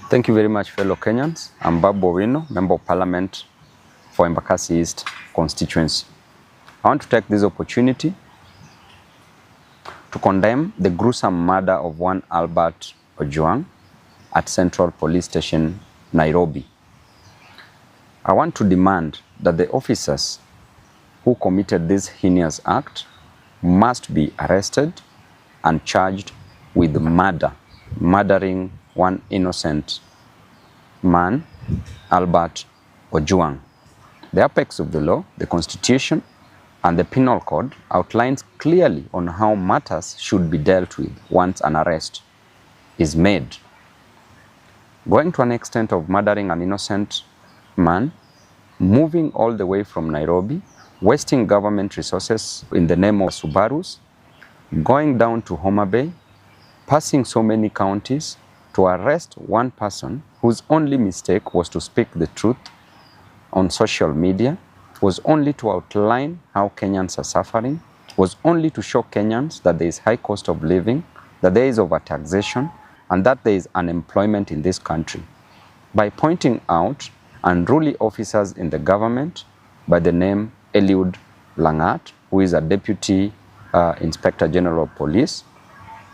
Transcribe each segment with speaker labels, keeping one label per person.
Speaker 1: Thank you very much, fellow Kenyans. I'm Babu Owino, Member of Parliament for Embakasi East constituency. I want to take this opportunity to condemn the gruesome murder of one Albert Ojwang at Central Police Station, Nairobi. I want to demand that the officers who committed this heinous act must be arrested and charged with murdering one innocent man, Albert Ojwang. The apex of the law, the Constitution, and the Penal Code outlines clearly on how matters should be dealt with once an arrest is made. Going to an extent of murdering an innocent man, moving all the way from Nairobi, wasting government resources in the name of Subarus, going down to Homa Bay, passing so many counties to arrest one person whose only mistake was to speak the truth on social media, was only to outline how Kenyans are suffering, was only to show Kenyans that there is high cost of living, that there is overtaxation, and that there is unemployment in this country. By pointing out unruly officers in the government by the name Eliud Langat, who is a Deputy Inspector General of Police,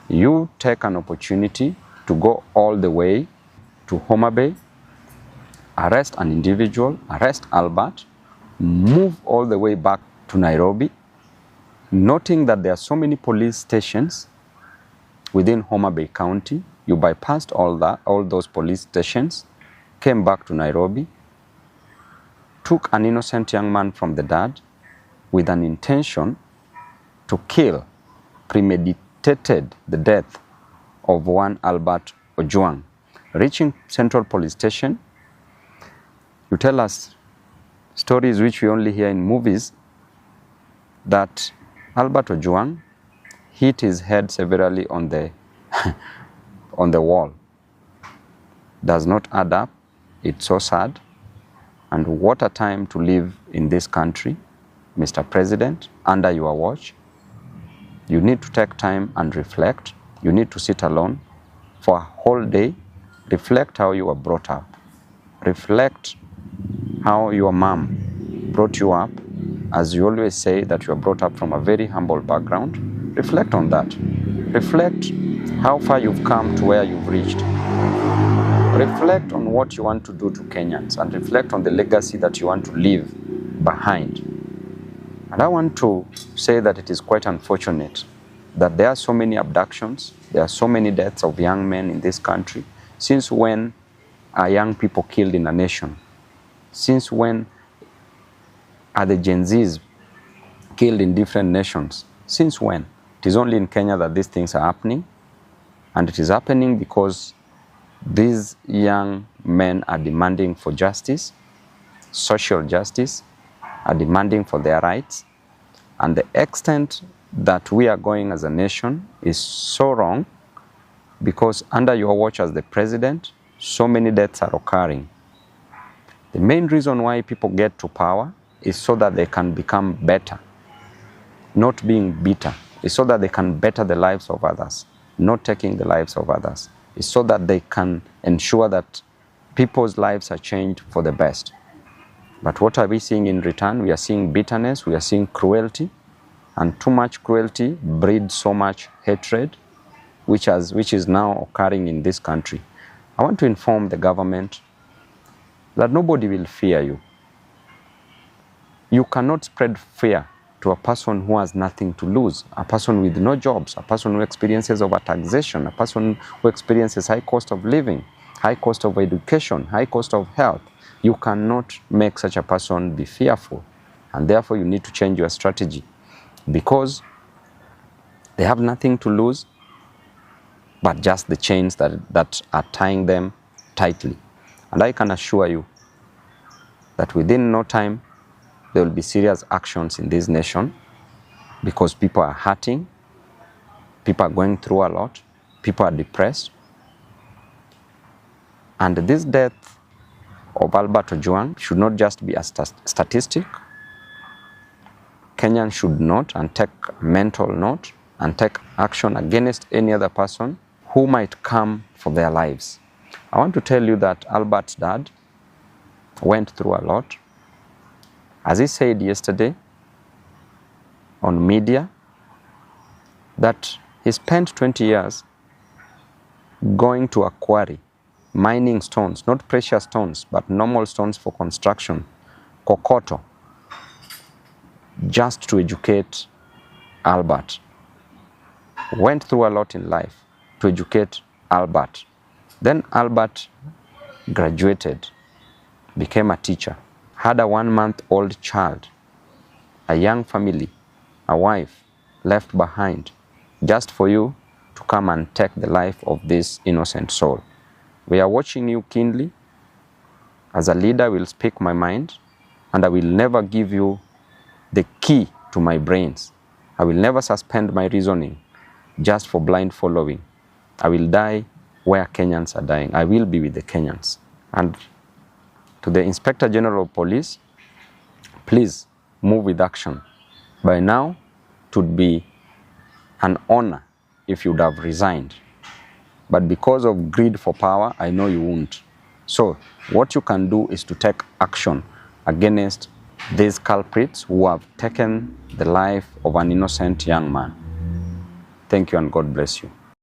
Speaker 1: you take an opportunity to go all the way to Homa Bay, arrest an individual, arrest Albert, move all the way back to Nairobi, noting that there are so many police stations within Homa Bay County. You bypassed all those police stations, came back to Nairobi, took an innocent young man from the dad with an intention to kill, premeditated the death of one Albert Ojwang. Reaching Central Police Station, you tell us stories which we only hear in movies that Albert Ojwang hit his head severely on the on the wall. Does not add up. It's so sad. And what a time to live in this country, Mr. President, under your watch. You need to take time and reflect. You need to sit alone for a whole day. Reflect how you were brought up. Reflect how your mom brought you up. As you always say that you were brought up from a very humble background. Reflect on that. Reflect how far you've come to where you've reached. Reflect on what you want to do to Kenyans and reflect on the legacy that you want to leave behind. And I want to say that it is quite unfortunate that there are so many abductions, there are so many deaths of young men in this country. Since when are young people killed in a nation? Since when are the Gen Zs killed in different nations? Since when? It is only in Kenya that these things are happening. And it is happening because these young men are demanding for justice, social justice, are demanding for their rights. And the extent that we are going as a nation is so wrong because under your watch as the president, so many deaths are occurring. The main reason why people get to power is so that they can become better, not being bitter. It's so that they can better the lives of others, not taking the lives of others. It's so that they can ensure that people's lives are changed for the best. But what are we seeing in return? We are seeing bitterness, we are seeing cruelty, and too much cruelty breeds so much hatred, which is now occurring in this country. I want to inform the government that nobody will fear you. You cannot spread fear to a person who has nothing to lose, a person with no jobs, a person who experiences overtaxation, a person who experiences high cost of living, high cost of education, high cost of health. You cannot make such a person be fearful. And therefore you need to change your strategy because they have nothing to lose but just the chains that are tying them tightly. And I can assure you that within no time, there will be serious actions in this nation because people are hurting, people are going through a lot, people are depressed. And this death of Albert Ojwang should not just be a statistic. Kenyans should note and take mental note and take action against any other person who might come for their lives. I want to tell you that Albert's dad went through a lot. As he said yesterday on media, that he spent 20 years going to a quarry, mining stones, not precious stones, but normal stones for construction, kokoto, just to educate Albert. Went through a lot in life to educate Albert. Then Albert graduated, became a teacher, had a 1-month-old child, a young family, a wife left behind, just for you to come and take the life of this innocent soul. We are watching you keenly. As a leader, I will speak my mind, and I will never give you the key to my brains. I will never suspend my reasoning just for blind following. I will die where Kenyans are dying. I will be with the Kenyans. And to the Inspector General of Police, please move with action. By now, it would be an honor if you would have resigned. But because of greed for power, I know you won't. So what you can do is to take action against these culprits who have taken the life of an innocent young man. Thank you and God bless you.